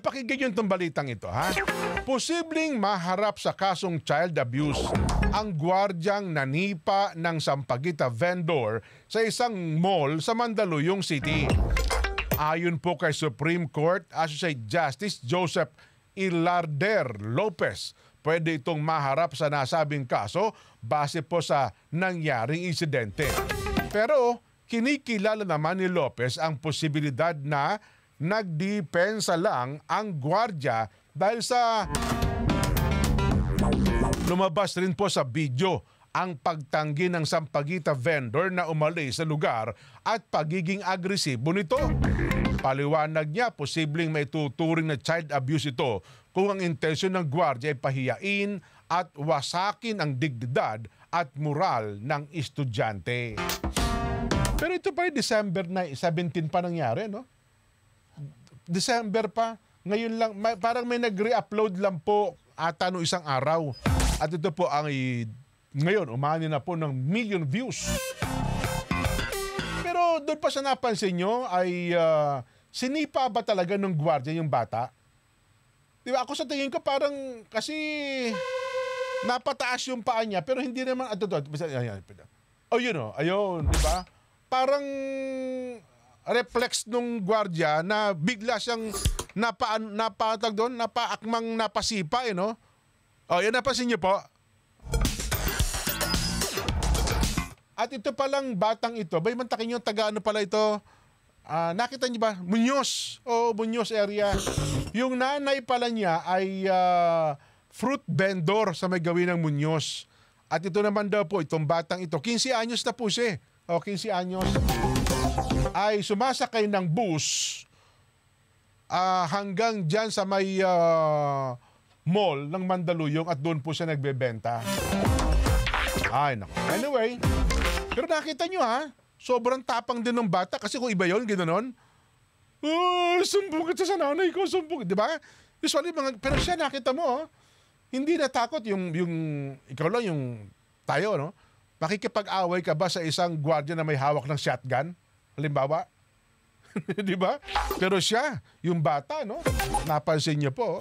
pakinggan yung balitang ito, ha? Posibleng maharap sa kasong child abuse ang gwardyang nanipa ng sampagita vendor sa isang mall sa Mandaluyong City. Ayon po kay Supreme Court Associate Justice Joseph Ilarder Lopez, pwede itong maharap sa nasabing kaso base po sa nangyaring insidente. Pero kinikilala naman ni Lopez ang posibilidad na nagdepensa lang ang gwardya dahil sa lumabas rin po sa video ang pagtanggi ng sampagita vendor na umalis sa lugar at pagiging agresibo nito. Paliwanag niya, posibleng may tuturing na child abuse ito kung ang intensyon ng gwardya ay pahiyain at wasakin ang dignidad at moral ng estudyante. Pero ito pa December 17 pa nangyari, no? December pa, ngayon lang, parang may nag-re-upload lang po ata no isang araw. At ito po ang ngayon, umani na po ng million views. Pero doon pa sa napansin nyo ay sinipa ba talaga ng gwardiya yung bata? Di ba? Ako sa tingin ko parang kasi napataas yung paa niya pero hindi naman oh yun o, ayun, di ba? Parang reflex nung gwardiya na bigla siyang napaakmang napasipa, no? O, yan napansin niyo po. At ito palang batang ito, bay mantakin yung taga-ano pala ito, nakita niyo ba? Muñoz, Muñoz area. Yung nanay pala niya ay fruit vendor sa may gawin ng Muñoz. At ito naman daw po, itong batang ito, 15 anyos na po siya. 15 anyos. Ay sumasakay ng bus hanggang dyan sa may mall ng Mandaluyong at doon po siya nagbebenta. Ay, naku. Anyway, pero nakita nyo sobrang tapang din ng bata kasi kung iba yun, gano'n. Sumbong kita sa nanay ko, sumbong. Di ba? Usually, pero siya nakita mo, hindi natakot yung ikaw lang yung tayo, no? Makikipag-away ka ba sa isang gwardiya na may hawak ng shotgun? Halimbawa? Di ba? Pero siya, yung bata, no? Napansin niyo po.